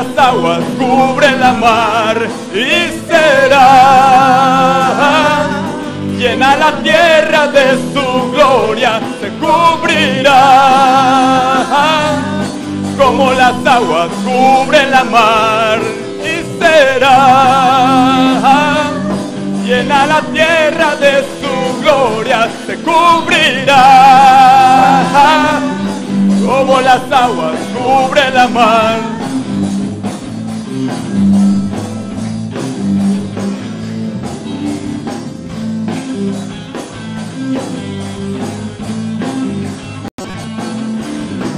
las aguas cubren la mar, y será llena la tierra de su gloria, se cubrirá como las aguas cubren la mar, y será llena la tierra de su gloria, se cubrirá como las aguas cubren la mar.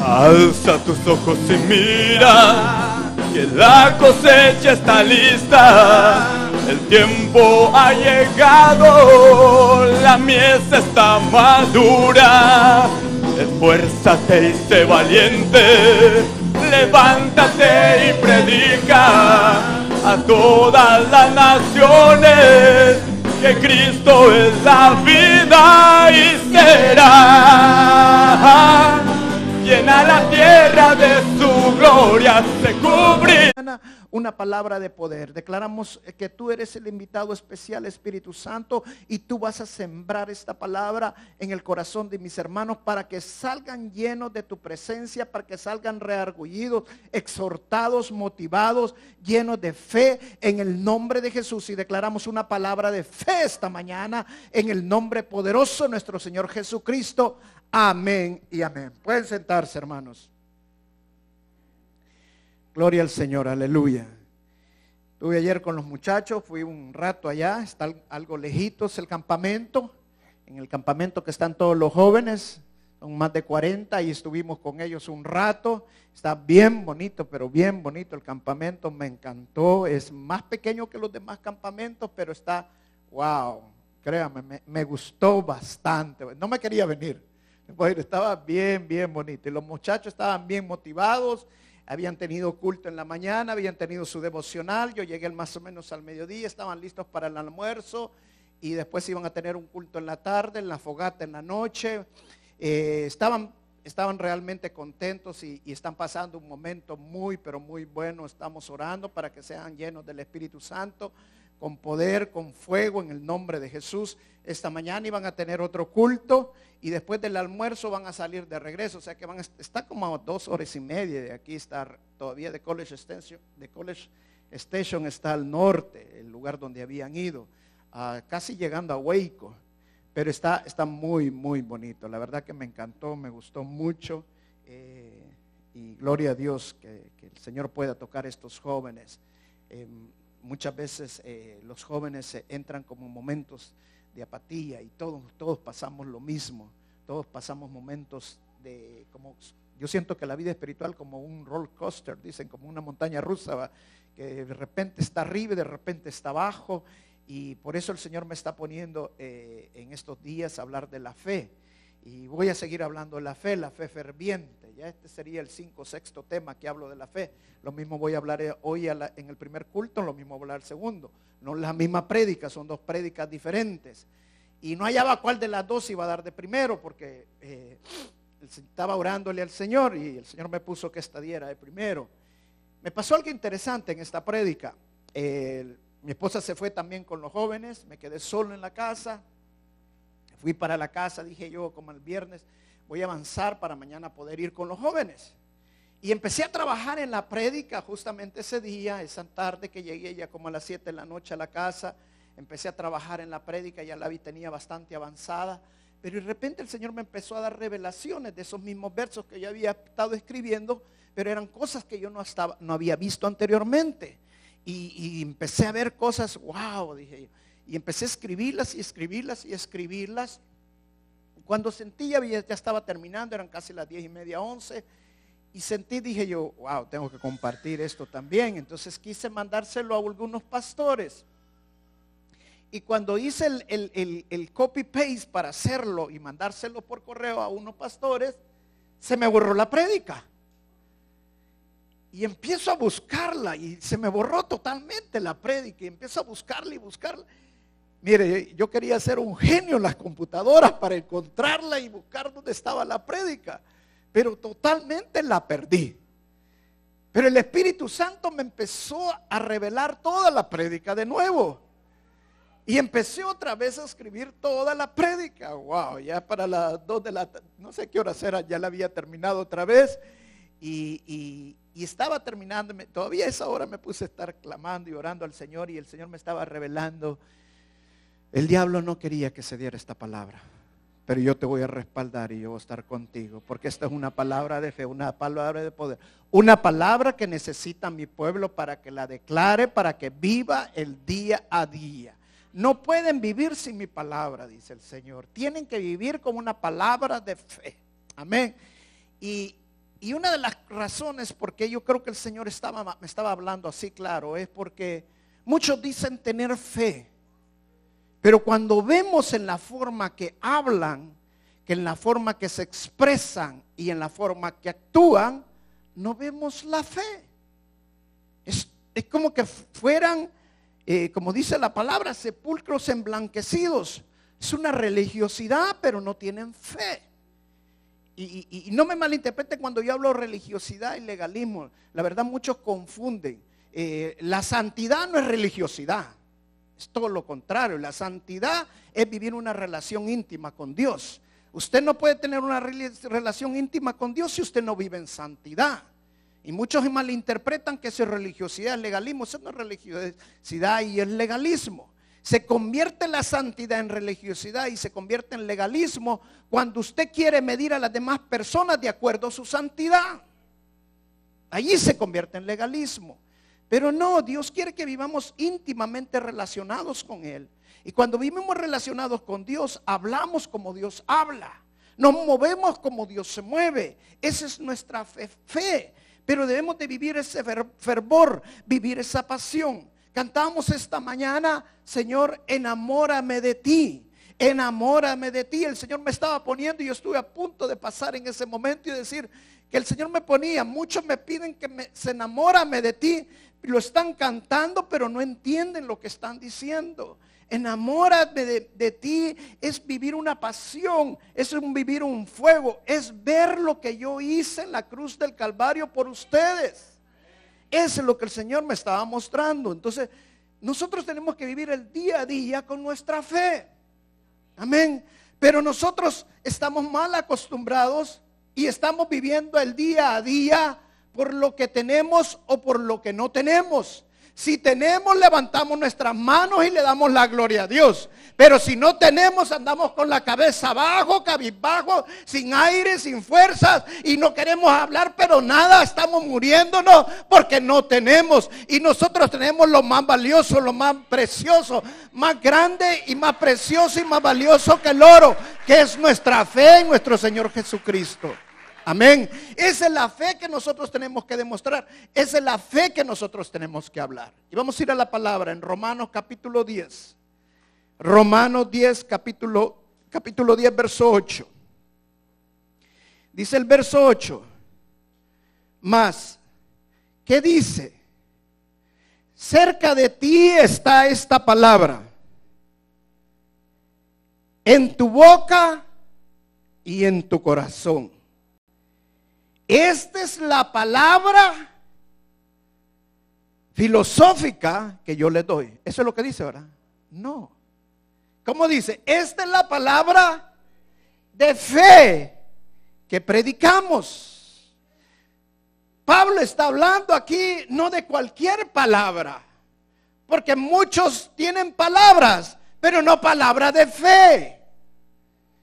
Alza tus ojos y mira, que la cosecha está lista, el tiempo ha llegado, la mies está madura. Esfuérzate y sé valiente, levántate y predica a todas las naciones que Cristo es la vida, y será llena la tierra de su gloria, se cubrirá. Una palabra de poder. Declaramos que tú eres el invitado especial, Espíritu Santo, y tú vas a sembrar esta palabra en el corazón de mis hermanos para que salgan llenos de tu presencia, para que salgan reargullidos, exhortados, motivados, llenos de fe en el nombre de Jesús. Y declaramos una palabra de fe esta mañana en el nombre poderoso de nuestro Señor Jesucristo. Amén y amén. Pueden sentarse, hermanos. Gloria al Señor, aleluya. Estuve ayer con los muchachos, fui un rato allá, está algo lejitos el campamento. En el campamento que están todos los jóvenes, son más de 40, y estuvimos con ellos un rato. Está bien bonito, pero bien bonito el campamento, me encantó. Es más pequeño que los demás campamentos, pero está, wow, créame, me gustó bastante. No me quería venir, estaba bien bonito. Y los muchachos estaban bien motivados. Habían tenido culto en la mañana, habían tenido su devocional. Yo llegué más o menos al mediodía, estaban listos para el almuerzo, y después iban a tener un culto en la tarde, en la fogata en la noche. Estaban realmente contentos y están pasando un momento muy, pero muy bueno. Estamos orando para que sean llenos del Espíritu Santo, con poder, con fuego, en el nombre de Jesús. Esta mañana iban a tener otro culto, y después del almuerzo van a salir de regreso. O sea que está como a 2 horas y media de aquí. Está todavía de College Station está al norte, el lugar donde habían ido, casi llegando a Waco. Pero está muy bonito. La verdad que me encantó, me gustó mucho. Y gloria a Dios que el Señor pueda tocar a estos jóvenes. Muchas veces los jóvenes entran como momentos de apatía, y todos pasamos lo mismo. Todos pasamos momentos yo siento que la vida espiritual como un roller coaster, dicen, como una montaña rusa, ¿va? Que de repente está arriba y de repente está abajo. Y por eso el Señor me está poniendo en estos días a hablar de la fe. Y voy a seguir hablando de la fe ferviente. Ya este sería el 5 o 6 tema que hablo de la fe. Lo mismo voy a hablar hoy en el primer culto, lo mismo voy a hablar el segundo. No es la misma prédica, son 2 prédicas diferentes. Y no hallaba cuál de las 2 iba a dar de primero, porque estaba orándole al Señor y el Señor me puso que esta diera de primero. Me pasó algo interesante en esta prédica. Mi esposa se fue también con los jóvenes, me quedé solo en la casa. Fui para la casa, dije yo, como el viernes, voy a avanzar para mañana poder ir con los jóvenes. Y empecé a trabajar en la prédica justamente ese día, esa tarde que llegué ya como a las 7 de la noche a la casa. Empecé a trabajar en la prédica, ya la tenía bastante avanzada. Pero de repente el Señor me empezó a dar revelaciones de esos mismos versos que yo había estado escribiendo, pero eran cosas que yo no había visto anteriormente. Y empecé a ver cosas, wow, dije yo. Y empecé a escribirlas y escribirlas y escribirlas. Cuando sentí ya estaba terminando, eran casi las 10:30, 11. Y sentí, dije yo, wow, tengo que compartir esto también. Entonces quise mandárselo a algunos pastores. Y cuando hice el copy-paste para hacerlo y mandárselo por correo a unos pastores, se me borró la prédica. Y empiezo a buscarla y se me borró totalmente la prédica. Y empiezo a buscarla y buscarla. Mire, yo quería ser un genio en las computadoras para encontrarla y buscar dónde estaba la prédica, pero totalmente la perdí. Pero el Espíritu Santo me empezó a revelar toda la prédica de nuevo. Y empecé otra vez a escribir toda la prédica. Wow, ya para las 2 de la tarde, no sé qué horas era, ya la había terminado otra vez. Y estaba terminando, todavía a esa hora me puse a estar clamando y orando al Señor. Y el Señor me estaba revelando, el diablo no quería que se diera esta palabra, pero yo te voy a respaldar y yo voy a estar contigo, porque esta es una palabra de fe, una palabra de poder, una palabra que necesita mi pueblo para que la declare, para que viva el día a día. No pueden vivir sin mi palabra, dice el Señor. Tienen que vivir como una palabra de fe. Amén. Y una de las razones por qué yo creo que el Señor me estaba hablando así claro, es porque muchos dicen tener fe, pero cuando vemos en la forma que hablan, que en la forma que se expresan y en la forma que actúan, no vemos la fe. Es como que fueran, como dice la palabra, sepulcros emblanquecidos. Es una religiosidad, pero no tienen fe. Y no me malinterpreten cuando yo hablo de religiosidad y legalismo. La verdad muchos confunden. La santidad no es religiosidad, es todo lo contrario. La santidad es vivir una relación íntima con Dios. Usted no puede tener una relación íntima con Dios si usted no vive en santidad. Y muchos malinterpretan que eso es religiosidad, legalismo. Eso no es religiosidad y es legalismo. Se convierte la santidad en religiosidad y se convierte en legalismo cuando usted quiere medir a las demás personas de acuerdo a su santidad. Allí se convierte en legalismo. Pero no, Dios quiere que vivamos íntimamente relacionados con Él. Y cuando vivimos relacionados con Dios, hablamos como Dios habla. Nos movemos como Dios se mueve. Esa es nuestra fe. Pero debemos de vivir ese fervor, vivir esa pasión. Cantamos esta mañana, Señor, enamórame de ti. Enamórame de ti. El Señor me estaba poniendo y yo estuve a punto de pasar en ese momento y decir que el Señor me ponía. Muchos me piden que se enamórame de ti. Lo están cantando, pero no entienden lo que están diciendo. Enamórame de ti es vivir una pasión, es vivir un fuego, es ver lo que yo hice en la cruz del Calvario por ustedes. Eso es lo que el Señor me estaba mostrando. Entonces, nosotros tenemos que vivir el día a día con nuestra fe. Amén. Pero nosotros estamos mal acostumbrados y estamos viviendo el día a día por lo que tenemos o por lo que no tenemos. Si tenemos, levantamos nuestras manos y le damos la gloria a Dios. Pero si no tenemos, andamos con la cabeza abajo, cabizbajo, sin aire, sin fuerzas, y no queremos hablar, pero nada, estamos muriéndonos porque no tenemos. Y nosotros tenemos lo más valioso, lo más precioso, más grande y más precioso y más valioso que el oro, que es nuestra fe en nuestro Señor Jesucristo. Amén. Esa es la fe que nosotros tenemos que demostrar. Esa es la fe que nosotros tenemos que hablar. Y vamos a ir a la palabra en Romanos capítulo 10. Romanos 10, capítulo 10, verso 8. Dice el verso 8. Mas, ¿qué dice? Cerca de ti está esta palabra, en tu boca y en tu corazón. Esta es la palabra filosófica que yo le doy. Eso es lo que dice, ¿verdad? No. ¿Cómo dice? Esta es la palabra de fe que predicamos. Pablo está hablando aquí no de cualquier palabra, porque muchos tienen palabras, pero no palabra de fe.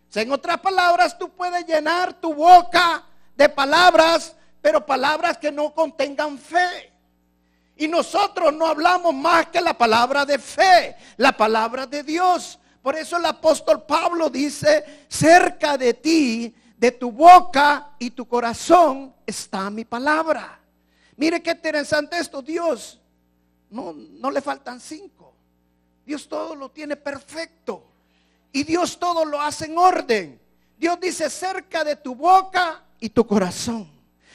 O sea, en otras palabras, tú puedes llenar tu boca de palabras, pero palabras que no contengan fe. Y nosotros no hablamos más que la palabra de fe, la palabra de Dios. Por eso el apóstol Pablo dice, cerca de ti, de tu boca y tu corazón está mi palabra. Mire qué interesante esto. Dios no le faltan 5. Dios todo lo tiene perfecto. Y Dios todo lo hace en orden. Dios dice cerca de tu boca y tu corazón.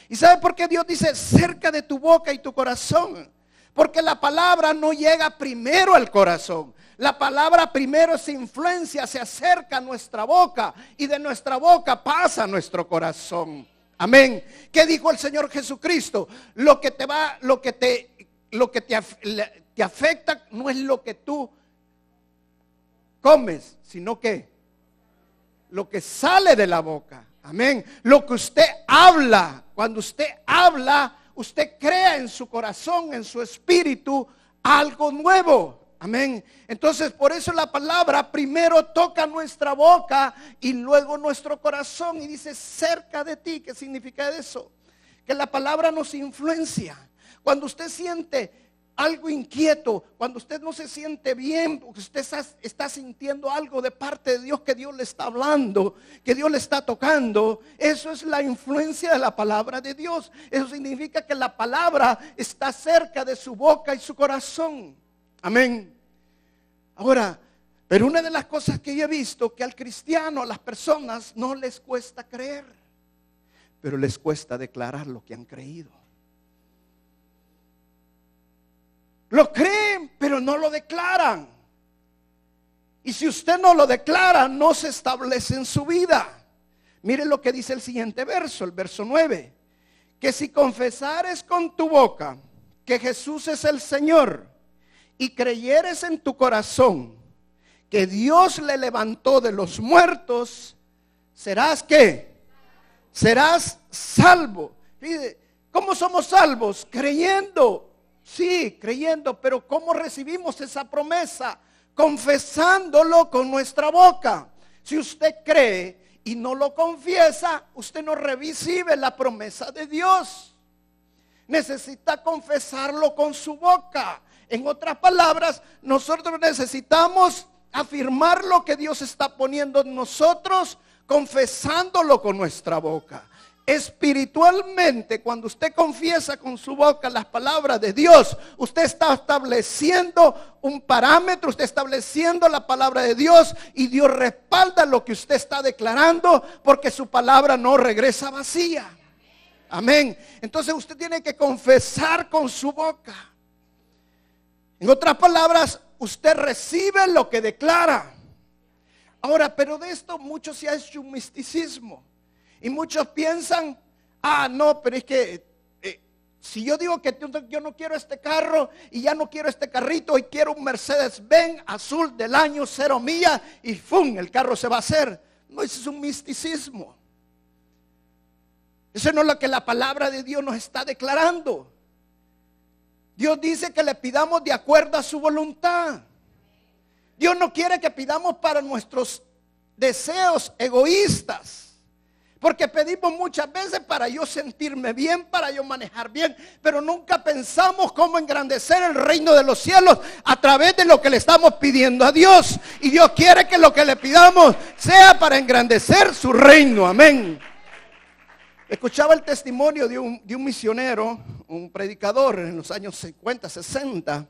¿Y sabe por qué Dios dice cerca de tu boca y tu corazón? Porque la palabra no llega primero al corazón. La palabra primero se influencia, se acerca a nuestra boca y de nuestra boca pasa a nuestro corazón. Amén. ¿Qué dijo el Señor Jesucristo? Lo que te afecta no es lo que tú comes, sino que lo que sale de la boca. Amén. Lo que usted habla. Cuando usted habla, usted crea en su corazón, en su espíritu, algo nuevo. Amén. Entonces, por eso la palabra primero toca nuestra boca y luego nuestro corazón. Y dice cerca de ti. ¿Qué significa eso? Que la palabra nos influencia. Cuando usted siente algo inquieto, cuando usted no se siente bien, porque usted está sintiendo algo de parte de Dios, que Dios le está hablando, que Dios le está tocando, eso es la influencia de la palabra de Dios. Eso significa que la palabra está cerca de su boca y su corazón. Amén. Ahora, pero una de las cosas que yo he visto, que al cristiano, a las personas, no les cuesta creer, pero les cuesta declarar lo que han creído. Lo creen, pero no lo declaran. Y si usted no lo declara, no se establece en su vida. Mire lo que dice el siguiente verso, el verso 9. Que si confesares con tu boca que Jesús es el Señor, y creyeres en tu corazón que Dios le levantó de los muertos, serás ¿qué? Serás salvo. ¿Cómo somos salvos? Creyendo. Sí, creyendo, pero ¿cómo recibimos esa promesa? Confesándolo con nuestra boca. Si usted cree y no lo confiesa, usted no recibe la promesa de Dios. Necesita confesarlo con su boca. En otras palabras, nosotros necesitamos afirmar lo que Dios está poniendo en nosotros, confesándolo con nuestra boca. Espiritualmente, cuando usted confiesa con su boca las palabras de Dios, usted está estableciendo un parámetro, usted está estableciendo la palabra de Dios, y Dios respalda lo que usted está declarando, porque su palabra no regresa vacía. Amén. Entonces usted tiene que confesar con su boca. En otras palabras, usted recibe lo que declara. Ahora, pero de esto mucho se ha hecho un misticismo. Y muchos piensan, no, pero es que si yo digo que yo no quiero este carro y ya no quiero este carrito y quiero un Mercedes-Benz azul del año 0 millas y ¡fum! El carro se va a hacer. No, eso es un misticismo. Eso no es lo que la palabra de Dios nos está declarando. Dios dice que le pidamos de acuerdo a su voluntad. Dios no quiere que pidamos para nuestros deseos egoístas. Porque pedimos muchas veces para yo sentirme bien, para yo manejar bien, pero nunca pensamos cómo engrandecer el reino de los cielos a través de lo que le estamos pidiendo a Dios. Y Dios quiere que lo que le pidamos sea para engrandecer su reino. Amén. Escuchaba el testimonio de un misionero, un predicador en los años 50, 60,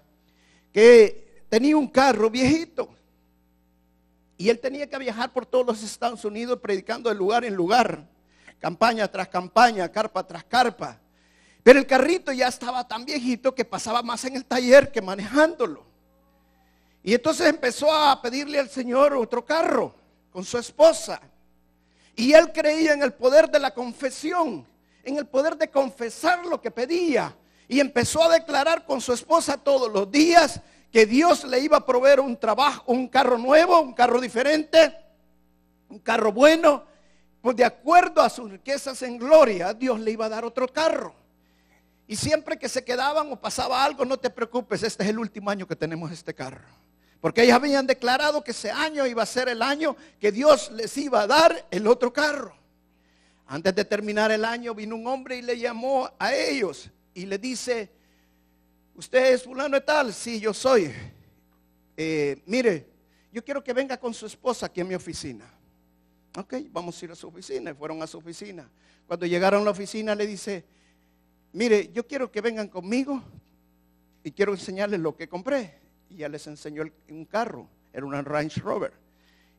que tenía un carro viejito. Y él tenía que viajar por todos los Estados Unidos predicando de lugar en lugar, campaña tras campaña, carpa tras carpa. Pero el carrito ya estaba tan viejito que pasaba más en el taller que manejándolo. Y entonces empezó a pedirle al Señor otro carro con su esposa. Y él creía en el poder de la confesión, en el poder de confesar lo que pedía. Y empezó a declarar con su esposa todos los días que Dios le iba a proveer un trabajo, un carro nuevo, un carro diferente, un carro bueno. Pues de acuerdo a sus riquezas en gloria, Dios le iba a dar otro carro. Y siempre que se quedaban o pasaba algo, no te preocupes, este es el último año que tenemos este carro. Porque ellos habían declarado que ese año iba a ser el año que Dios les iba a dar el otro carro. Antes de terminar el año vino un hombre y le llamó a ellos y le dice: ¿usted es fulano de tal? Sí, yo soy. Mire, yo quiero que venga con su esposa aquí a mi oficina. Ok, vamos a ir a su oficina. Y fueron a su oficina. Cuando llegaron a la oficina le dice: mire, yo quiero que vengan conmigo y quiero enseñarles lo que compré. Y ya les enseñó un carro, era una Range Rover.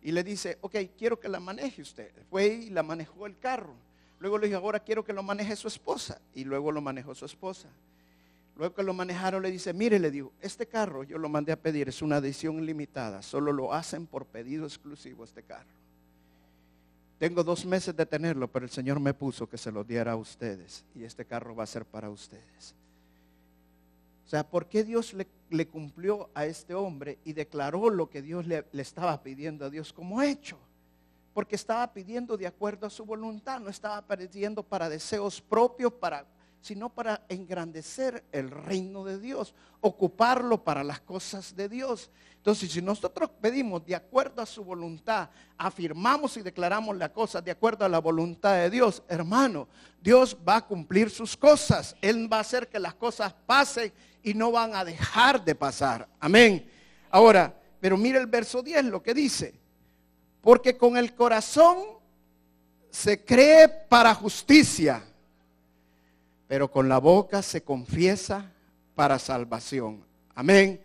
Y le dice: ok, quiero que la maneje usted. Fue y la manejó el carro. Luego le dijo: ahora quiero que lo maneje su esposa. Y luego lo manejó su esposa. Luego que lo manejaron le dice: mire, le digo, este carro yo lo mandé a pedir, es una edición limitada, solo lo hacen por pedido exclusivo este carro. tengo 2 meses de tenerlo, pero el Señor me puso que se lo diera a ustedes. Y este carro va a ser para ustedes. O sea, ¿por qué Dios le cumplió a este hombre y declaró lo que Dios le estaba pidiendo a Dios como hecho? Porque estaba pidiendo de acuerdo a su voluntad, no estaba pidiendo para deseos propios, sino para engrandecer el reino de Dios, ocuparlo para las cosas de Dios. Entonces, si nosotros pedimos de acuerdo a su voluntad, afirmamos y declaramos las cosas de acuerdo a la voluntad de Dios, hermano, Dios va a cumplir sus cosas. Él va a hacer que las cosas pasen y no van a dejar de pasar. Amén. Ahora, pero mire el verso 10, lo que dice: porque con el corazón se cree para justicia, pero con la boca se confiesa para salvación. Amén.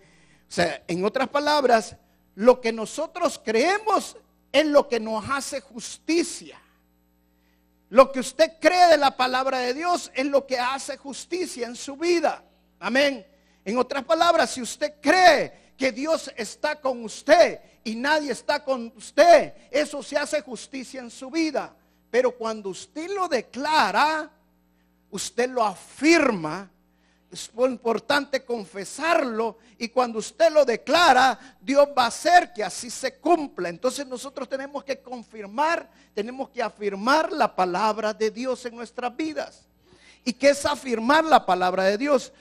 O sea, en otras palabras, lo que nosotros creemos es lo que nos hace justicia. Lo que usted cree de la palabra de Dios es lo que hace justicia en su vida. Amén. En otras palabras, si usted cree que Dios está con usted y nadie está con usted, eso se hace justicia en su vida. Pero cuando usted lo declara, usted lo afirma, es muy importante confesarlo, y cuando usted lo declara, Dios va a hacer que así se cumpla. Entonces nosotros tenemos que confirmar, tenemos que afirmar la palabra de Dios en nuestras vidas. ¿Y qué es afirmar la palabra de Dios?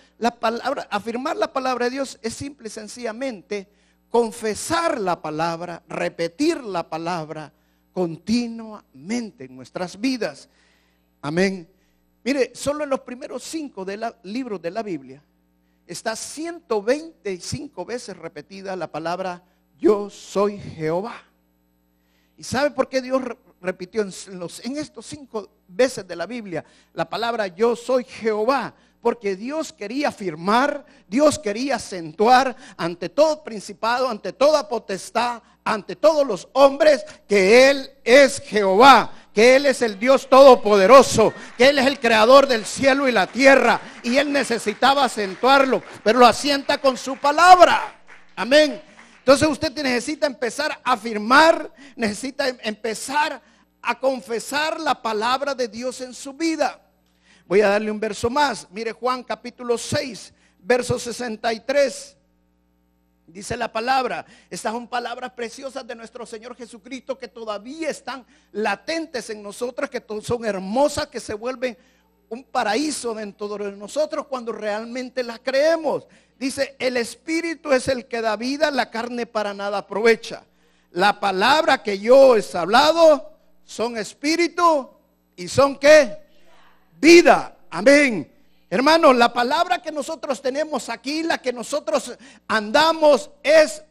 Afirmar la palabra de Dios es simple y sencillamente confesar la palabra, repetir la palabra continuamente en nuestras vidas. Amén. Mire, solo en los primeros 5 libros de la Biblia está 125 veces repetida la palabra yo soy Jehová. ¿Y sabe por qué Dios repitió en estos 5 veces de la Biblia la palabra yo soy Jehová? Porque Dios quería afirmar, Dios quería acentuar ante todo principado, ante toda potestad, ante todos los hombres, que Él es Jehová, que Él es el Dios todopoderoso, que Él es el creador del cielo y la tierra. Y Él necesitaba acentuarlo, pero lo asienta con su palabra. Amén. Entonces usted necesita empezar a afirmar, necesita empezar a confesar la palabra de Dios en su vida. Voy a darle un verso más. Mire Juan capítulo 6, verso 63. Dice la palabra, estas son palabras preciosas de nuestro Señor Jesucristo que todavía están latentes en nosotros, que son hermosas, que se vuelven un paraíso dentro de nosotros cuando realmente las creemos. Dice, el Espíritu es el que da vida, la carne para nada aprovecha. La palabra que yo he hablado son espíritu y son ¿qué? Vida. Amén. Hermanos, la palabra que nosotros tenemos aquí, la que nosotros andamos, es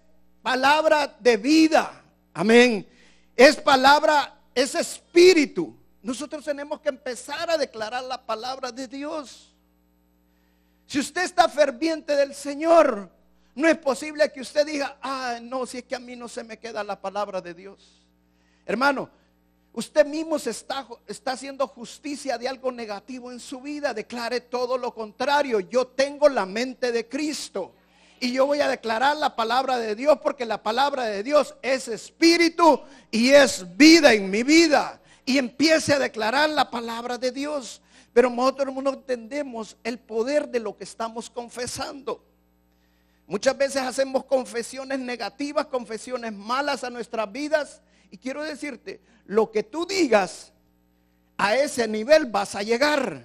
palabra de vida. Amén. Es palabra, es espíritu. Nosotros tenemos que empezar a declarar la palabra de Dios. Si usted está ferviente del Señor, no es posible que usted diga, no, si es que a mí no se me queda la palabra de Dios. Hermano, usted mismo se está haciendo justicia de algo negativo en su vida. Declare todo lo contrario. Yo tengo la mente de Cristo y yo voy a declarar la palabra de Dios, porque la palabra de Dios es espíritu y es vida en mi vida. Y empiece a declarar la palabra de Dios. Pero nosotros no entendemos el poder de lo que estamos confesando. Muchas veces hacemos confesiones negativas, confesiones malas a nuestras vidas. Y quiero decirte, lo que tú digas, a ese nivel vas a llegar.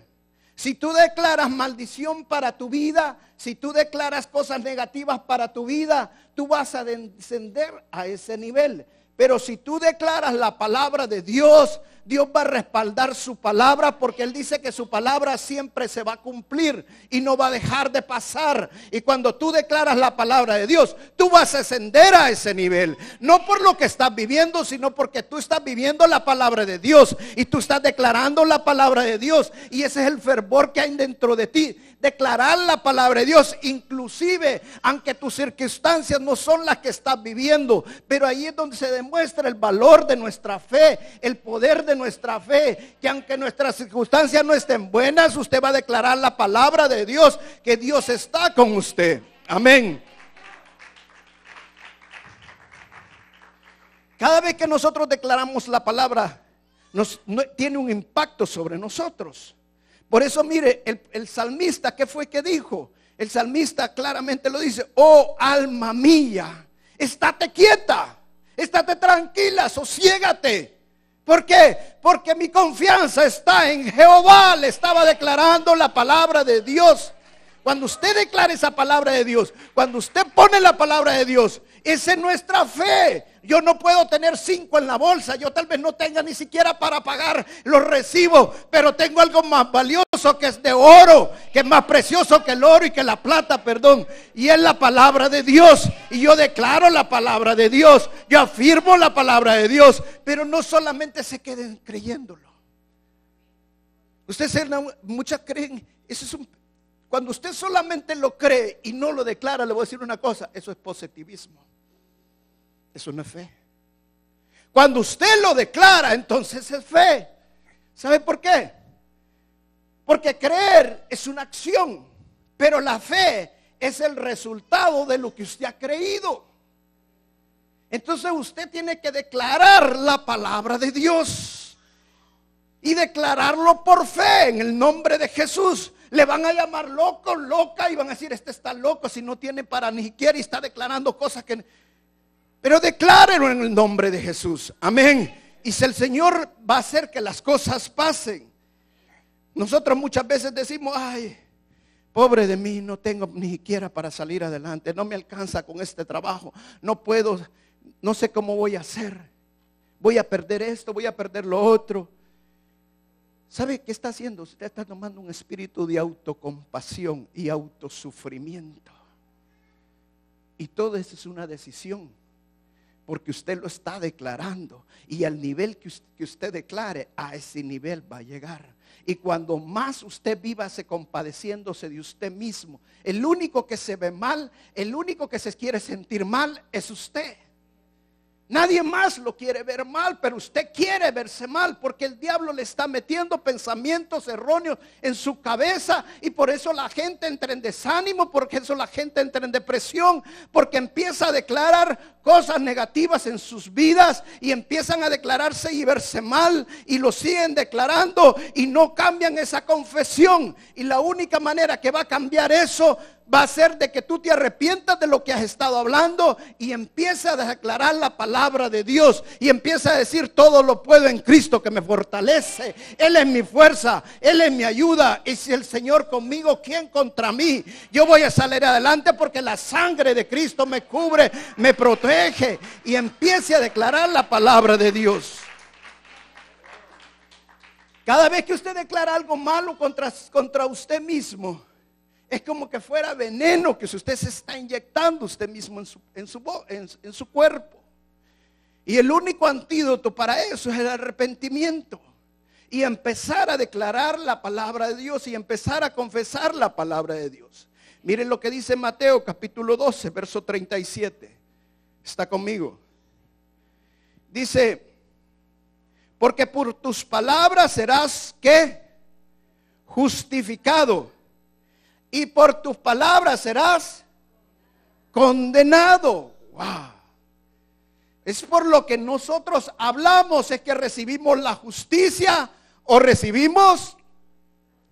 Si tú declaras maldición para tu vida, si tú declaras cosas negativas para tu vida, tú vas a descender a ese nivel. Pero si tú declaras la palabra de Dios, Dios va a respaldar su palabra, porque Él dice que su palabra siempre se va a cumplir y no va a dejar de pasar. Y cuando tú declaras la palabra de Dios, tú vas a ascender a ese nivel. No por lo que estás viviendo, sino porque tú estás viviendo la palabra de Dios y tú estás declarando la palabra de Dios. Y ese es el fervor que hay dentro de ti. Declarar la palabra de Dios, inclusive aunque tus circunstancias no son las que estás viviendo, pero ahí es donde se demuestra el valor de nuestra fe, el poder de nuestra fe, que aunque nuestras circunstancias no estén buenas, usted va a declarar la palabra de Dios, que Dios está con usted. Amén. Cada vez que nosotros declaramos la palabra, tiene un impacto sobre nosotros. Por eso mire, el salmista, ¿qué fue que dijo? El salmista claramente lo dice: oh alma mía, estate quieta, estate tranquila, sosiégate. ¿Por qué? Porque mi confianza está en Jehová. Le estaba declarando la palabra de Dios. Cuando usted declara esa palabra de Dios, cuando usted pone la palabra de Dios, esa es nuestra fe. Yo no puedo tener 5 en la bolsa. Yo tal vez no tenga ni siquiera para pagar los recibos, pero tengo algo más valioso, que es de oro, que es más precioso que el oro y que la plata, perdón. Y es la palabra de Dios. Y yo declaro la palabra de Dios. Yo afirmo la palabra de Dios. Pero no solamente se queden creyéndolo. Ustedes muchas creen, eso es cuando usted solamente lo cree y no lo declara, le voy a decir una cosa: eso es positivismo. Eso no es fe. Cuando usted lo declara, entonces es fe. ¿Sabe por qué? Porque creer es una acción, pero la fe es el resultado de lo que usted ha creído. Entonces usted tiene que declarar la palabra de Dios y declararlo por fe en el nombre de Jesús. Le van a llamar loco, loca, y van a decir: este está loco si no tiene para ni siquiera y está declarando cosas que... Pero declárelo en el nombre de Jesús. Amén. Y si el Señor va a hacer que las cosas pasen. Nosotros muchas veces decimos: ay, pobre de mí, no tengo ni siquiera para salir adelante, no me alcanza con este trabajo, no puedo, no sé cómo voy a hacer, voy a perder esto, voy a perder lo otro. ¿Sabe qué está haciendo? Usted está tomando un espíritu de autocompasión y autosufrimiento. Y todo eso es una decisión, porque usted lo está declarando. Y al nivel que usted declare, a ese nivel va a llegar. Y cuando más usted viva compadeciéndose de usted mismo, el único que se ve mal, el único que se quiere sentir mal es usted. Nadie más lo quiere ver mal, pero usted quiere verse mal, porque el diablo le está metiendo pensamientos erróneos en su cabeza, y por eso la gente entra en desánimo, porque eso la gente entra en depresión, porque empieza a declarar cosas negativas en sus vidas y empiezan a declararse y verse mal, y lo siguen declarando y no cambian esa confesión. Y la única manera que va a cambiar eso va a ser de que tú te arrepientas de lo que has estado hablando y empieza a declarar la palabra de Dios y empieza a decir: todo lo puedo en Cristo que me fortalece. Él es mi fuerza, Él es mi ayuda, y si el Señor conmigo, ¿quién contra mí? Yo voy a salir adelante porque la sangre de Cristo me cubre, me protege. Y empiece a declarar la palabra de Dios. Cada vez que usted declara algo malo contra usted mismo, es como que fuera veneno que usted se está inyectando usted mismo en su cuerpo. Y el único antídoto para eso es el arrepentimiento. Y empezar a declarar la palabra de Dios y empezar a confesar la palabra de Dios. Miren lo que dice Mateo capítulo 12, verso 37. ¿Está conmigo? Dice: porque por tus palabras serás, ¿qué? Justificado. Y por tus palabras serás condenado. Wow. Es por lo que nosotros hablamos es que recibimos la justicia o recibimos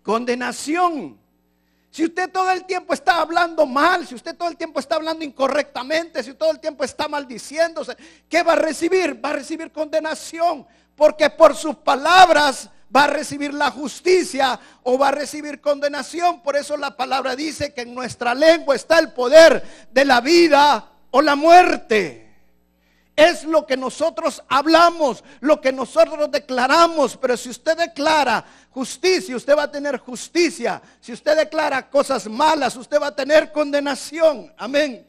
condenación. Si usted todo el tiempo está hablando mal, si usted todo el tiempo está hablando incorrectamente, si todo el tiempo está maldiciéndose, ¿qué va a recibir? Va a recibir condenación, porque por sus palabras va a recibir la justicia o va a recibir condenación. Por eso la palabra dice que en nuestra lengua está el poder de la vida o la muerte. Es lo que nosotros hablamos, lo que nosotros declaramos. Pero si usted declara justicia, usted va a tener justicia. Si usted declara cosas malas, usted va a tener condenación. Amén.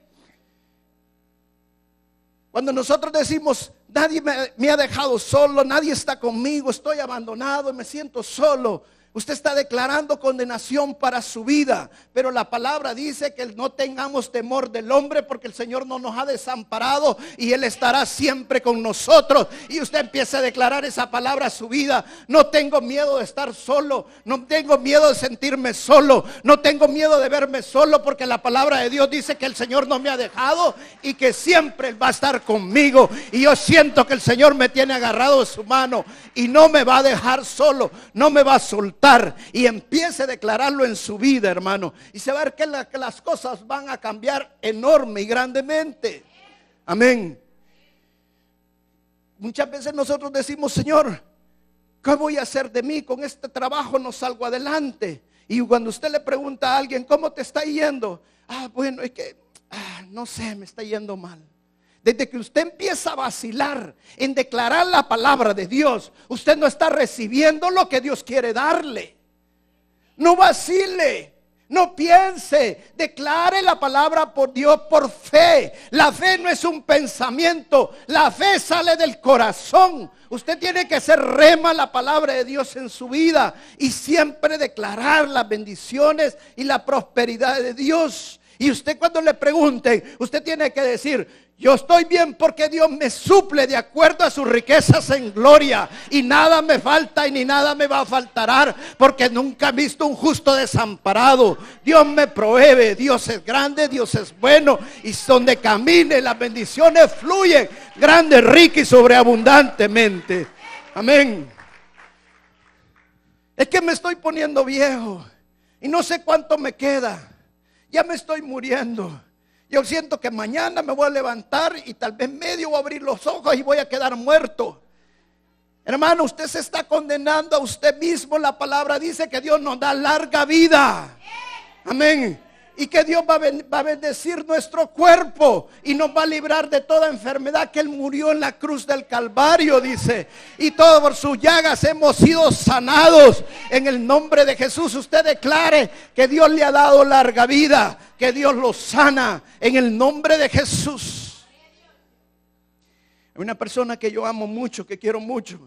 Cuando nosotros decimos: nadie me ha dejado solo, nadie está conmigo, estoy abandonado y me siento solo. Usted está declarando condenación para su vida, pero la palabra dice que no tengamos temor del hombre, porque el Señor no nos ha desamparado y Él estará siempre con nosotros. Y usted empieza a declarar esa palabra a su vida. No tengo miedo de estar solo, no tengo miedo de sentirme solo, no tengo miedo de verme solo, porque la palabra de Dios dice que el Señor no me ha dejado y que siempre Él va a estar conmigo. Y yo siento que el Señor me tiene agarrado de su mano y no me va a dejar solo, no me va a soltar. Y empiece a declararlo en su vida, hermano, y se va a ver que las cosas van a cambiar enorme y grandemente. Amén. Muchas veces nosotros decimos: Señor, ¿qué voy a hacer de mí? Con este trabajo no salgo adelante. Y cuando usted le pregunta a alguien: ¿cómo te está yendo? Bueno, es que no sé, me está yendo mal. Desde que usted empieza a vacilar en declarar la palabra de Dios, usted no está recibiendo lo que Dios quiere darle. No vacile, no piense, declare la palabra por Dios por fe. La fe no es un pensamiento, la fe sale del corazón. Usted tiene que hacer rema la palabra de Dios en su vida y siempre declarar las bendiciones y la prosperidad de Dios. Y usted, cuando le pregunten, usted tiene que decir: yo estoy bien porque Dios me suple de acuerdo a sus riquezas en gloria, y nada me falta y ni nada me va a faltar, porque nunca he visto un justo desamparado. Dios me provee, Dios es grande, Dios es bueno, y donde camine las bendiciones fluyen grande, rica y sobreabundantemente. Amén. Es que me estoy poniendo viejo y no sé cuánto me queda. Ya me estoy muriendo. Yo siento que mañana me voy a levantar y tal vez medio voy a abrir los ojos y voy a quedar muerto. Hermano, usted se está condenando a usted mismo. La palabra dice que Dios nos da larga vida. Amén. Y que Dios va a bendecir nuestro cuerpo y nos va a librar de toda enfermedad, que Él murió en la cruz del Calvario, dice. Y todo por sus llagas hemos sido sanados. En el nombre de Jesús, usted declare que Dios le ha dado larga vida, que Dios lo sana en el nombre de Jesús. Hay una persona que yo amo mucho, que quiero mucho,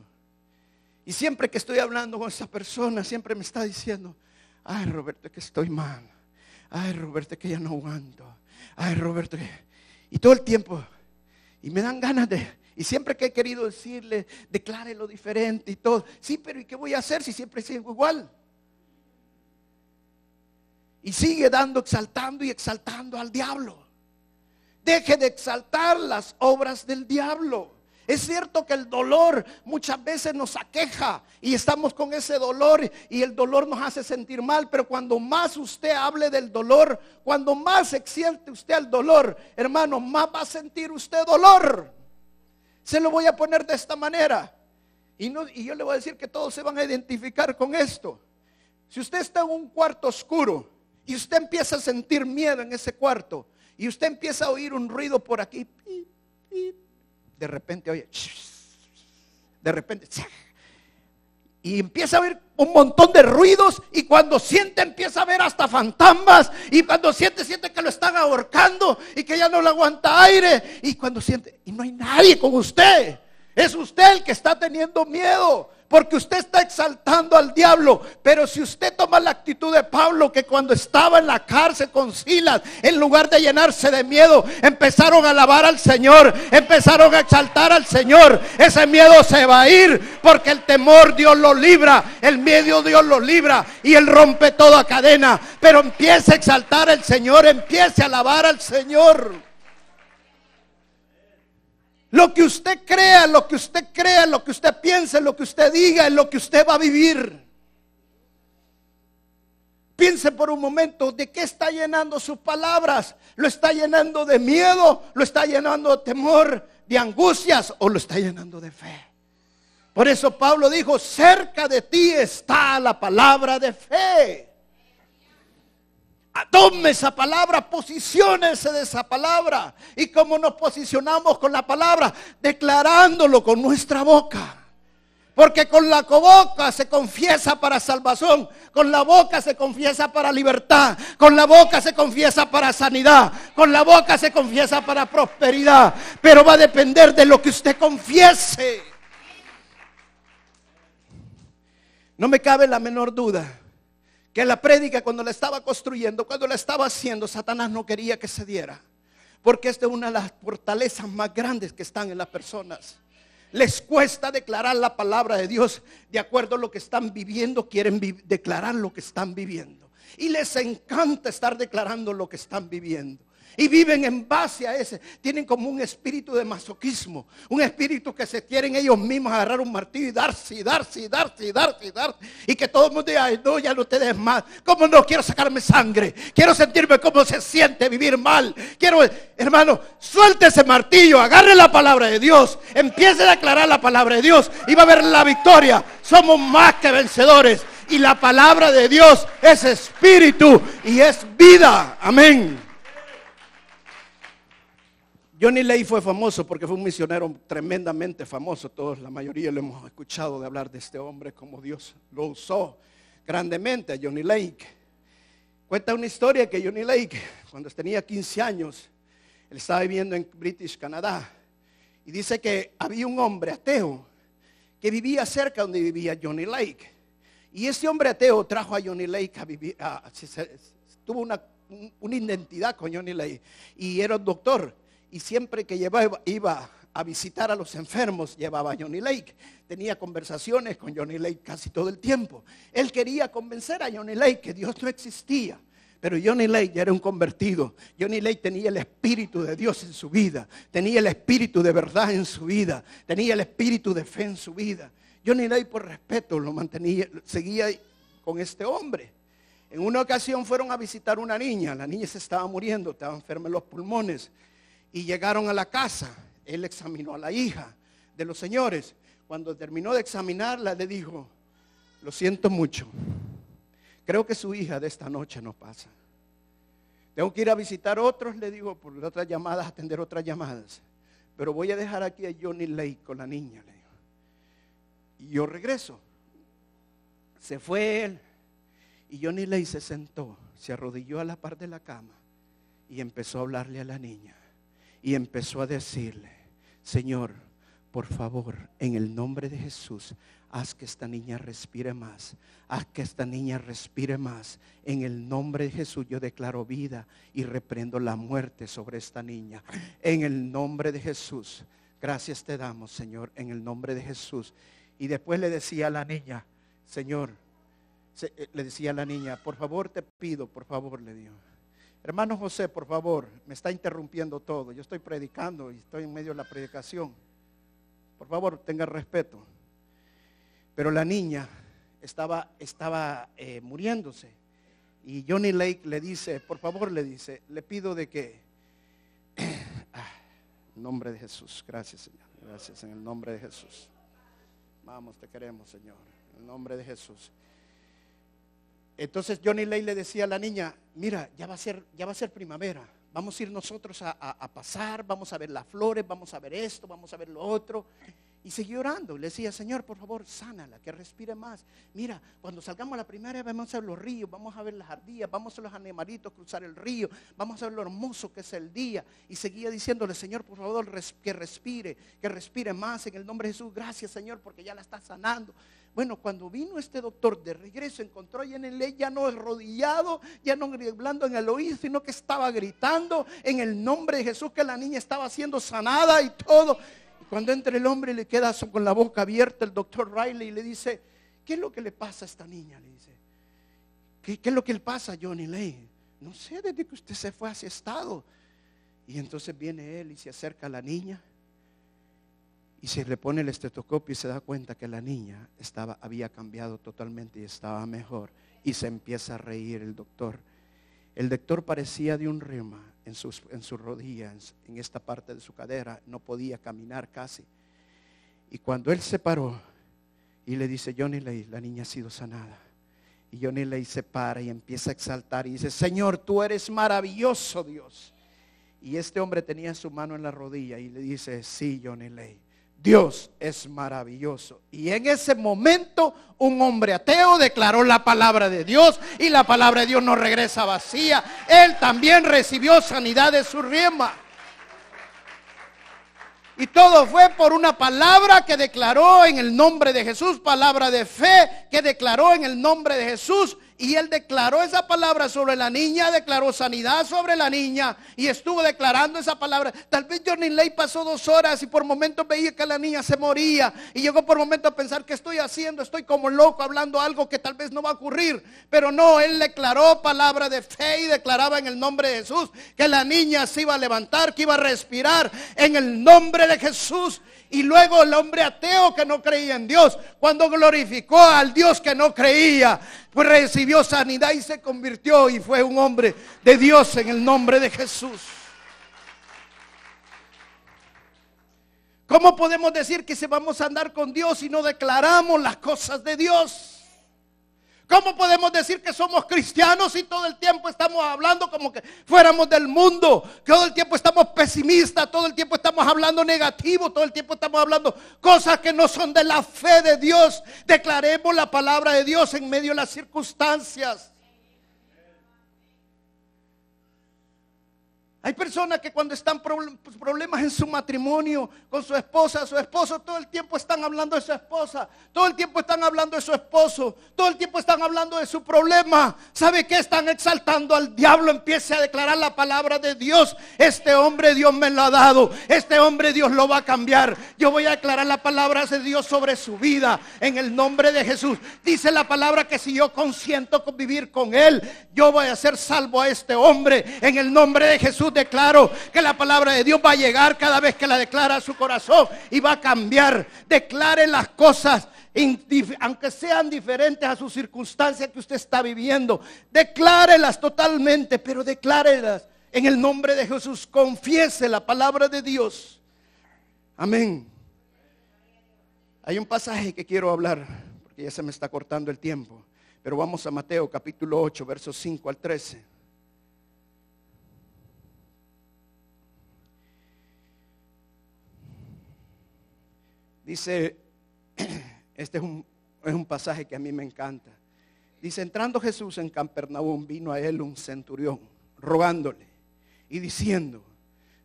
y siempre que estoy hablando con esa persona, siempre me está diciendo: ay, Roberto, que estoy mal. Ay, Roberto, que ya no aguanto. Ay, Roberto, y todo el tiempo. Y me dan ganas y siempre que he querido decirle: declare lo diferente y todo. Sí, pero ¿y qué voy a hacer si siempre sigo igual? Y sigue exaltando y exaltando al diablo. Deje de exaltar las obras del diablo. Es cierto que el dolor muchas veces nos aqueja y estamos con ese dolor y el dolor nos hace sentir mal, pero cuando más usted hable del dolor, cuando más exalte usted al dolor, hermano, más va a sentir usted dolor. Se lo voy a poner de esta manera y yo le voy a decir que todos se van a identificar con esto. Si usted está en un cuarto oscuro y usted empieza a sentir miedo en ese cuarto y usted empieza a oír un ruido por aquí, pip, pip, de repente oye, de repente, y empieza a ver un montón de ruidos, y cuando siente empieza a ver hasta fantasmas, y cuando siente que lo están ahorcando y que ya no le aguanta aire, y cuando siente y no hay nadie con usted, es usted el que está teniendo miedo. Porque usted está exaltando al diablo. Pero si usted toma la actitud de Pablo, que cuando estaba en la cárcel con Silas, en lugar de llenarse de miedo, empezaron a alabar al Señor, empezaron a exaltar al Señor. Ese miedo se va a ir, porque el temor Dios lo libra, el miedo Dios lo libra, y Él rompe toda cadena. Pero empiece a exaltar al Señor, empiece a alabar al Señor. Lo que usted crea, lo que usted piense, lo que usted diga, es lo que usted va a vivir. Piense por un momento: ¿de qué está llenando sus palabras? ¿Lo está llenando de miedo? ¿Lo está llenando de temor, de angustias? ¿O lo está llenando de fe? Por eso Pablo dijo: cerca de ti está la palabra de fe. Tome esa palabra, posiciónese de esa palabra. ¿Y cómo nos posicionamos con la palabra? Declarándolo con nuestra boca. Porque con la boca se confiesa para salvación, con la boca se confiesa para libertad, con la boca se confiesa para sanidad, con la boca se confiesa para prosperidad. Pero va a depender de lo que usted confiese. No me cabe la menor duda que la prédica, cuando la estaba construyendo, cuando la estaba haciendo, Satanás no quería que se diera. Porque esta es una de las fortalezas más grandes que están en las personas. Les cuesta declarar la palabra de Dios de acuerdo a lo que están viviendo. Quieren declarar lo que están viviendo. Y les encanta estar declarando lo que están viviendo. Y viven en base a ese. Tienen como un espíritu de masoquismo. Un espíritu que se quieren ellos mismos agarrar un martillo y darse. Y que todo el mundo diga, ay, no, ya no te des más. ¿Cómo no? Quiero sacarme sangre. Quiero sentirme cómo se siente vivir mal. Quiero, hermano, suelte ese martillo. Agarre la palabra de Dios. Empiece a declarar la palabra de Dios. Y va a haber la victoria. Somos más que vencedores. Y la palabra de Dios es espíritu y es vida. Amén. Johnny Lake fue famoso porque fue un misionero tremendamente famoso. Todos, la mayoría lo hemos escuchado de hablar de este hombre, como Dios lo usó grandemente a Johnny Lake. Cuenta una historia que Johnny Lake, cuando tenía 15 años, él estaba viviendo en British, Canadá. Y dice que había un hombre ateo que vivía cerca donde vivía Johnny Lake. Y ese hombre ateo trajo a Johnny Lake a vivir, tuvo una identidad con Johnny Lake. Y era un doctor. Y siempre que iba a visitar a los enfermos, llevaba a Johnny Lake. Tenía conversaciones con Johnny Lake casi todo el tiempo. Él quería convencer a Johnny Lake que Dios no existía. Pero Johnny Lake ya era un convertido. Johnny Lake tenía el espíritu de Dios en su vida. Tenía el espíritu de verdad en su vida. Tenía el espíritu de fe en su vida. Johnny Lake, por respeto, lo mantenía, seguía con este hombre. En una ocasión fueron a visitar una niña. La niña se estaba muriendo, estaba enferma en los pulmones. Y llegaron a la casa. Él examinó a la hija de los señores. Cuando terminó de examinarla, le dijo: lo siento mucho, creo que su hija de esta noche no pasa. Tengo que ir a visitar otros, le digo, por otras llamadas, atender otras llamadas. Pero voy a dejar aquí a Johnny Lake con la niña, le digo. Y yo regreso. Se fue él. Y Johnny Lake se sentó, se arrodilló a la par de la cama y empezó a hablarle a la niña. Y empezó a decirle: Señor, por favor, en el nombre de Jesús, haz que esta niña respire más. Haz que esta niña respire más. En el nombre de Jesús yo declaro vida y reprendo la muerte sobre esta niña. En el nombre de Jesús. Gracias te damos, Señor, en el nombre de Jesús. Y después le decía a la niña: Señor, le decía a la niña, por favor te pido, por favor, le digo. Hermano José, por favor, me está interrumpiendo todo. Yo estoy predicando y estoy en medio de la predicación. Por favor, tenga respeto. Pero la niña estaba muriéndose. Y Johnny Lake le dice, por favor, le dice, le pido de que, en nombre de Jesús, gracias Señor, gracias en el nombre de Jesús. Vamos, te queremos, Señor, en el nombre de Jesús. Entonces Johnny Lake le decía a la niña: mira, ya va a ser primavera. Vamos a ir nosotros a pasar, vamos a ver las flores, vamos a ver esto, vamos a ver lo otro. Y seguía orando. Le decía: Señor, por favor, sánala, que respire más. Mira, cuando salgamos a la primavera vamos a ver los ríos, vamos a ver las ardillas, vamos a ver los animalitos cruzar el río, vamos a ver lo hermoso que es el día. Y seguía diciéndole: Señor, por favor, que respire más en el nombre de Jesús. Gracias, Señor, porque ya la está sanando. Bueno, cuando vino este doctor de regreso, encontró a Johnny Lake ya no arrodillado, ya no hablando en el oído, sino que estaba gritando en el nombre de Jesús que la niña estaba siendo sanada y todo. Y cuando entra el hombre, le queda con la boca abierta el doctor Riley y le dice: ¿qué es lo que le pasa a esta niña? Le dice: ¿Qué es lo que le pasa a Johnny Lake? No sé, desde que usted se fue a ese estado. Y entonces viene él y se acerca a la niña. Y se le pone el estetoscopio y se da cuenta que la niña había cambiado totalmente y estaba mejor. Y se empieza a reír el doctor. El doctor parecía de un reuma en sus rodillas, en esta parte de su cadera. No podía caminar casi. Y cuando él se paró y le dice: Johnny Lake, la niña ha sido sanada. Y Johnny Lake se para y empieza a exaltar y dice: Señor, tú eres maravilloso, Dios. Y este hombre tenía su mano en la rodilla y le dice: sí, Johnny Lake, Dios es maravilloso. Y en ese momento un hombre ateo declaró la palabra de Dios, y la palabra de Dios no regresa vacía. Él también recibió sanidad de su reuma. Y todo fue por una palabra que declaró en el nombre de Jesús, palabra de fe que declaró en el nombre de Jesús. Y él declaró esa palabra sobre la niña, declaró sanidad sobre la niña y estuvo declarando esa palabra. Tal vez Johnny Ley pasó 2 horas y por momentos veía que la niña se moría y llegó por momentos a pensar, ¿qué estoy haciendo? Estoy como loco hablando algo que tal vez no va a ocurrir. Pero no, él declaró palabra de fe y declaraba en el nombre de Jesús que la niña se iba a levantar, que iba a respirar en el nombre de Jesús. Y luego el hombre ateo que no creía en Dios, cuando glorificó al Dios que no creía, pues recibió sanidad y se convirtió y fue un hombre de Dios en el nombre de Jesús. ¿Cómo podemos decir que se vamos a andar con Dios si no declaramos las cosas de Dios? ¿Cómo podemos decir que somos cristianos si todo el tiempo estamos hablando como que fuéramos del mundo? Que todo el tiempo estamos pesimistas, todo el tiempo estamos hablando negativo, todo el tiempo estamos hablando cosas que no son de la fe de Dios. Declaremos la palabra de Dios en medio de las circunstancias. Hay personas que cuando están problemas en su matrimonio con su esposo, todo el tiempo están hablando de su esposa, todo el tiempo están hablando de su esposo, todo el tiempo están hablando de su problema. ¿Sabe qué? Están exaltando al diablo. Empiece a declarar la palabra de Dios. Este hombre Dios me lo ha dado, este hombre Dios lo va a cambiar. Yo voy a declarar la palabra de Dios sobre su vida en el nombre de Jesús. Dice la palabra que si yo consiento con vivir con él, yo voy a ser salvo a este hombre en el nombre de Jesús. Declaro que la palabra de Dios va a llegar cada vez que la declara a su corazón y va a cambiar. Declare las cosas, aunque sean diferentes a sus circunstancias que usted está viviendo. Declárelas totalmente, pero declárelas en el nombre de Jesús. Confiese la palabra de Dios. Amén. Hay un pasaje que quiero hablar, porque ya se me está cortando el tiempo. Pero vamos a Mateo capítulo 8, versos 5 al 13. Dice, este es un pasaje que a mí me encanta. Dice, entrando Jesús en Capernaum, vino a él un centurión, rogándole y diciendo,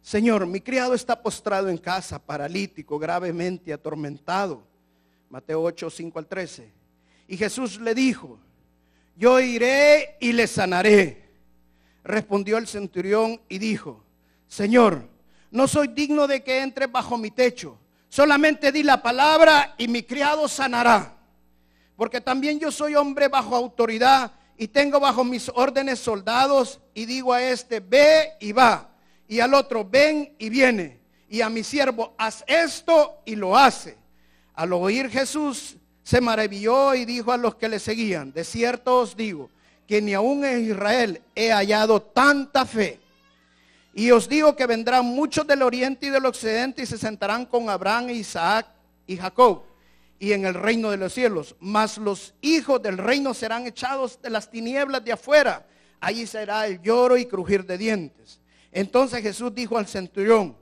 Señor, mi criado está postrado en casa, paralítico, gravemente atormentado. Mateo 8, 5 al 13. Y Jesús le dijo, yo iré y le sanaré. Respondió el centurión y dijo, Señor, no soy digno de que entres bajo mi techo. Solamente di la palabra y mi criado sanará. Porque también yo soy hombre bajo autoridad y tengo bajo mis órdenes soldados. Y digo a este, ve y va. Y al otro, ven y viene. Y a mi siervo, haz esto y lo hace. Al oír Jesús se maravilló y dijo a los que le seguían, de cierto os digo, que ni aún en Israel he hallado tanta fe. Y os digo que vendrán muchos del oriente y del occidente y se sentarán con Abraham, Isaac y Jacob y en el reino de los cielos. Mas los hijos del reino serán echados de las tinieblas de afuera. Allí será el lloro y crujir de dientes. Entonces Jesús dijo al centurión,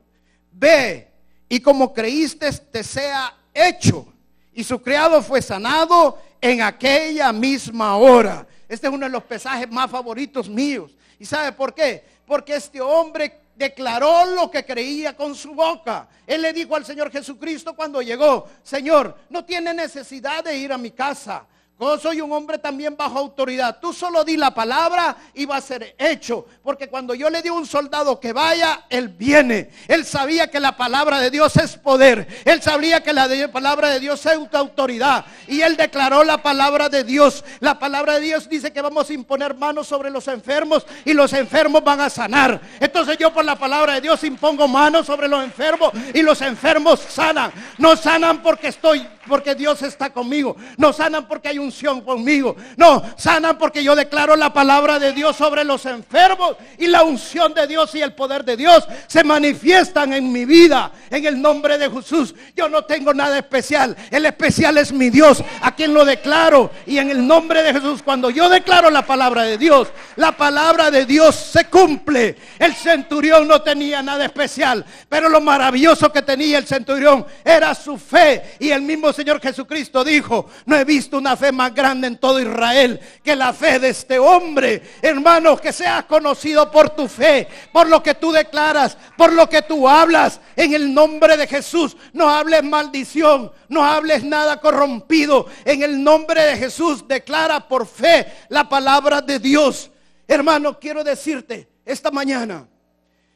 ve y como creíste te sea hecho. Y su criado fue sanado en aquella misma hora. Este es uno de los pasajes más favoritos míos. ¿Y sabe por qué? Porque este hombre declaró lo que creía con su boca. Él le dijo al Señor Jesucristo cuando llegó, Señor, no tiene necesidad de ir a mi casa. Yo soy un hombre también bajo autoridad. Tú solo di la palabra y va a ser hecho. Porque cuando yo le digo a un soldado que vaya, él viene. Él sabía que la palabra de Dios es poder. Él sabía que la palabra de Dios es autoridad. Y él declaró la palabra de Dios. La palabra de Dios dice que vamos a imponer manos sobre los enfermos y los enfermos van a sanar. Entonces yo por la palabra de Dios impongo manos sobre los enfermos y los enfermos sanan. No sanan porque Dios está conmigo. No sanan porque hay unción conmigo. No, sanan porque yo declaro la palabra de Dios sobre los enfermos y la unción de Dios y el poder de Dios se manifiestan en mi vida en el nombre de Jesús. Yo no tengo nada especial. El especial es mi Dios, a quien lo declaro, y en el nombre de Jesús, cuando yo declaro la palabra de Dios, la palabra de Dios se cumple. El centurión no tenía nada especial, pero lo maravilloso que tenía el centurión era su fe, y el mismo Señor Jesucristo dijo, no he visto una fe más grande en todo Israel que la fe de este hombre. Hermanos, que seas conocido por tu fe, por lo que tú declaras, por lo que tú hablas. En el nombre de Jesús, no hables maldición, no hables nada corrompido. En el nombre de Jesús, declara por fe la palabra de Dios. Hermano, quiero decirte esta mañana,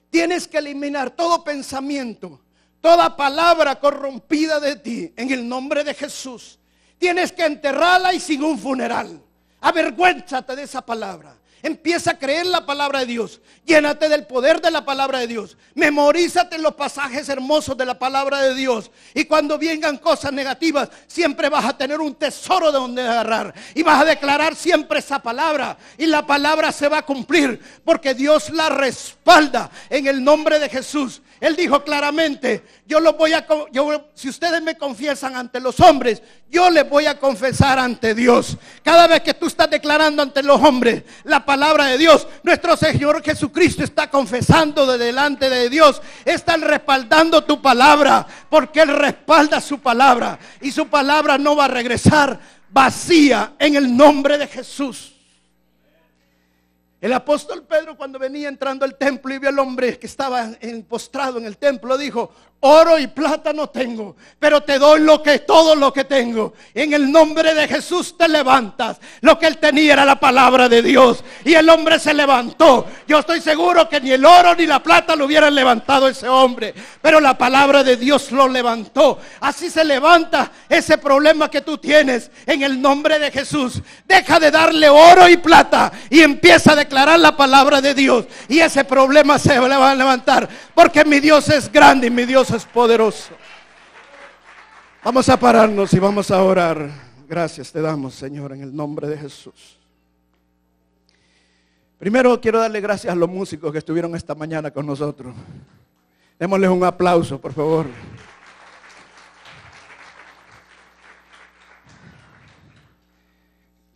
tienes que eliminar todo pensamiento, toda palabra corrompida de ti, en el nombre de Jesús. Tienes que enterrarla y sin un funeral. Avergüénzate de esa palabra. Empieza a creer la palabra de Dios. Llénate del poder de la palabra de Dios. Memorízate los pasajes hermosos de la palabra de Dios. Y cuando vengan cosas negativas, siempre vas a tener un tesoro de donde agarrar. Y vas a declarar siempre esa palabra. Y la palabra se va a cumplir, porque Dios la respalda en el nombre de Jesús. Él dijo claramente, si ustedes me confiesan ante los hombres, yo les voy a confesar ante Dios. Cada vez que tú estás declarando ante los hombres la palabra de Dios, nuestro Señor Jesucristo está confesando de delante de Dios. Están respaldando tu palabra, porque Él respalda su palabra. Y su palabra no va a regresar vacía en el nombre de Jesús. El apóstol Pedro, cuando venía entrando al templo y vio al hombre que estaba postrado en el templo, dijo: oro y plata no tengo, pero te doy todo lo que tengo. En el nombre de Jesús te levantas. Lo que él tenía era la palabra de Dios, y el hombre se levantó. Yo estoy seguro que ni el oro ni la plata lo hubieran levantado ese hombre, pero la palabra de Dios lo levantó. Así se levanta ese problema que tú tienes en el nombre de Jesús. Deja de darle oro y plata y empieza a declarar la palabra de Dios, y ese problema se va a levantar, porque mi Dios es grande y mi Dios es poderoso. Vamos a pararnos y vamos a orar. Gracias te damos, Señor, en el nombre de Jesús. Primero quiero darle gracias a los músicos que estuvieron esta mañana con nosotros. Démosles un aplauso, por favor.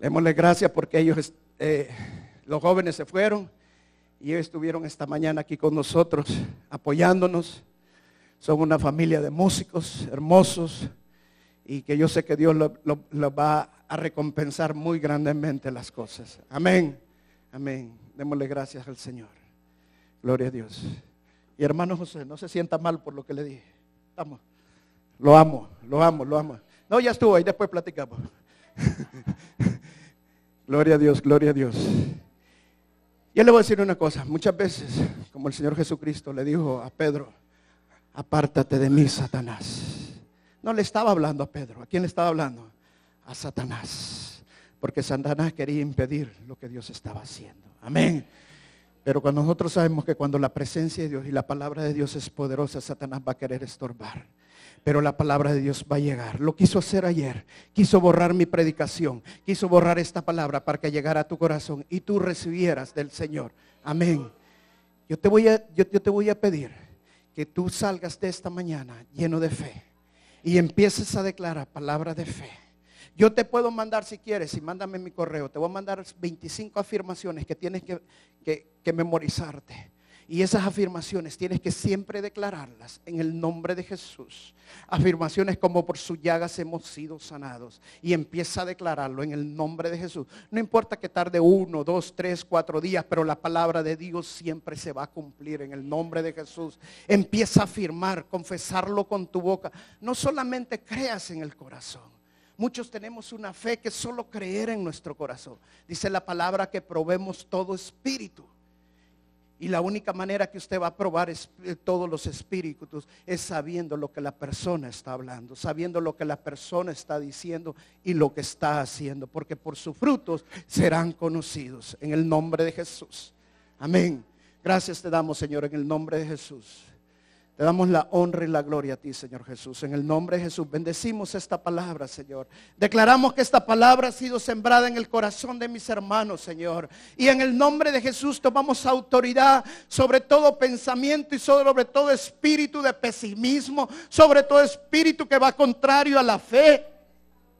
Démosles gracias porque ellos, los jóvenes se fueron y ellos estuvieron esta mañana aquí con nosotros, apoyándonos. Son una familia de músicos hermosos, y que yo sé que Dios lo va a recompensar muy grandemente las cosas. Amén, amén. Démosle gracias al Señor. Gloria a Dios. Y hermano José, no se sienta mal por lo que le dije. Vamos. Lo amo. No, ya estuvo ahí, después platicamos. Gloria a Dios, gloria a Dios. Yo le voy a decir una cosa. Muchas veces, como el Señor Jesucristo le dijo a Pedro: apártate de mí, Satanás. No le estaba hablando a Pedro. ¿A quién le estaba hablando? A Satanás. Porque Satanás quería impedir lo que Dios estaba haciendo. Amén. Pero cuando nosotros sabemos que cuando la presencia de Dios y la palabra de Dios es poderosa, Satanás va a querer estorbar. Pero la palabra de Dios va a llegar. Lo quiso hacer ayer. Quiso borrar mi predicación. Quiso borrar esta palabra para que llegara a tu corazón y tú recibieras del Señor. Amén. Yo te voy a pedir que tú salgas de esta mañana lleno de fe y empieces a declarar palabras de fe. Yo te puedo mandar, si quieres, y mándame mi correo, te voy a mandar 25 afirmaciones que tienes que memorizarte. Y esas afirmaciones tienes que siempre declararlas en el nombre de Jesús. Afirmaciones como: por sus llagas hemos sido sanados. Y empieza a declararlo en el nombre de Jesús. No importa que tarde 1, 2, 3, 4 días, pero la palabra de Dios siempre se va a cumplir en el nombre de Jesús. Empieza a afirmar, confesarlo con tu boca. No solamente creas en el corazón. Muchos tenemos una fe que solo creer en nuestro corazón. Dice la palabra que probemos todo espíritu. Y la única manera que usted va a probar todos los espíritus es sabiendo lo que la persona está hablando, sabiendo lo que la persona está diciendo y lo que está haciendo, porque por sus frutos serán conocidos en el nombre de Jesús. Amén. Gracias te damos, Señor, en el nombre de Jesús. Te damos la honra y la gloria a ti, Señor Jesús. En el nombre de Jesús bendecimos esta palabra, Señor. Declaramos que esta palabra ha sido sembrada en el corazón de mis hermanos, Señor. Y en el nombre de Jesús tomamos autoridad sobre todo pensamiento y sobre todo espíritu de pesimismo, sobre todo espíritu que va contrario a la fe.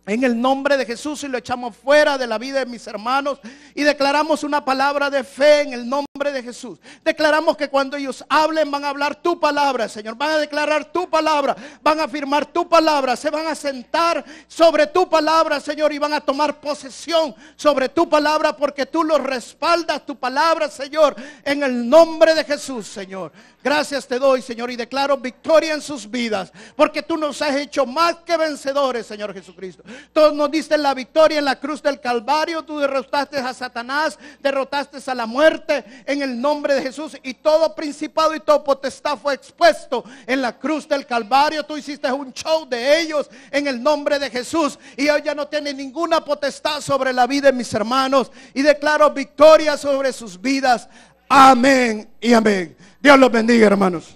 En el nombre de Jesús, y lo echamos fuera de la vida de mis hermanos y declaramos una palabra de fe en el nombre nombre de Jesús. Declaramos que cuando ellos hablen van a hablar tu palabra, Señor. Van a declarar tu palabra, van a afirmar tu palabra, se van a sentar sobre tu palabra, Señor, y van a tomar posesión sobre tu palabra porque tú los respaldas, tu palabra, Señor, en el nombre de Jesús, Señor. Gracias te doy, Señor, y declaro victoria en sus vidas, porque tú nos has hecho más que vencedores, Señor Jesucristo. Tú nos diste la victoria en la cruz del Calvario, tú derrotaste a Satanás, derrotaste a la muerte en el nombre de Jesús, y todo principado y todo potestad fue expuesto en la cruz del Calvario. Tú hiciste un show de ellos en el nombre de Jesús, y hoy ya no tiene ninguna potestad sobre la vida de mis hermanos, y declaro victoria sobre sus vidas. Amén y amén. Dios los bendiga, hermanos.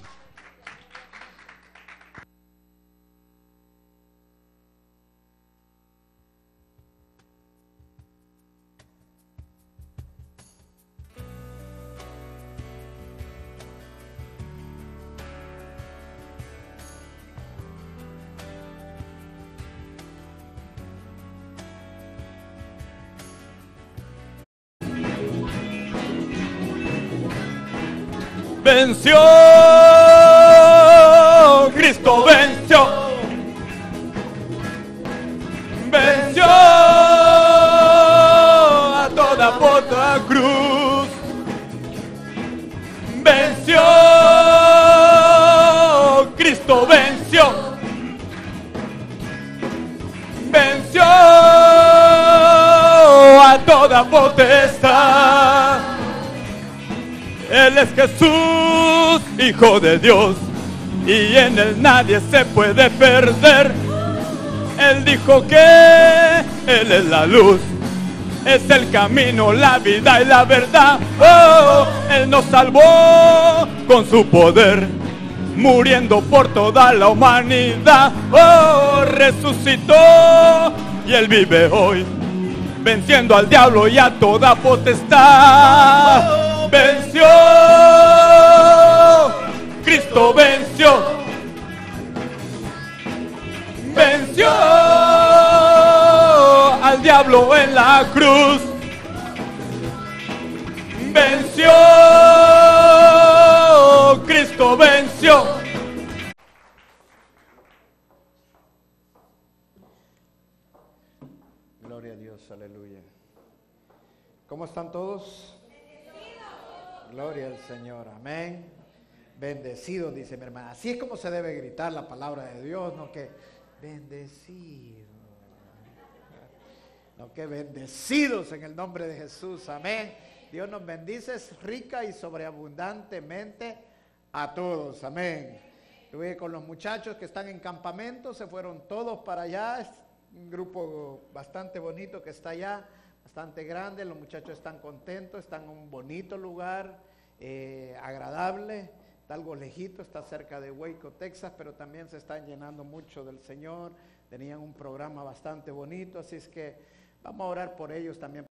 Venció, Cristo venció, venció a toda potra cruz, venció, Cristo venció, venció a toda potestad. Él es Jesús, Hijo de Dios, y en Él nadie se puede perder. Él dijo que Él es la luz, es el camino, la vida y la verdad. Oh, Él nos salvó con su poder, muriendo por toda la humanidad. Oh, resucitó y Él vive hoy, venciendo al diablo y a toda potestad. Venció, Cristo venció, venció al diablo en la cruz, venció, Cristo venció. Gloria a Dios, aleluya. ¿Cómo están todos? Gloria al Señor, amén. Bendecido, dice mi hermana. Así es como se debe gritar la palabra de Dios, no que bendecido, no que bendecidos en el nombre de Jesús, amén. Dios nos bendice rica y sobreabundantemente a todos, amén. Estuve con los muchachos que están en campamento, se fueron todos para allá, es un grupo bastante bonito que está allá, bastante grande, los muchachos están contentos, están en un bonito lugar, agradable, está algo lejito, está cerca de Waco, Texas, pero también se están llenando mucho del Señor, tenían un programa bastante bonito, así es que vamos a orar por ellos también.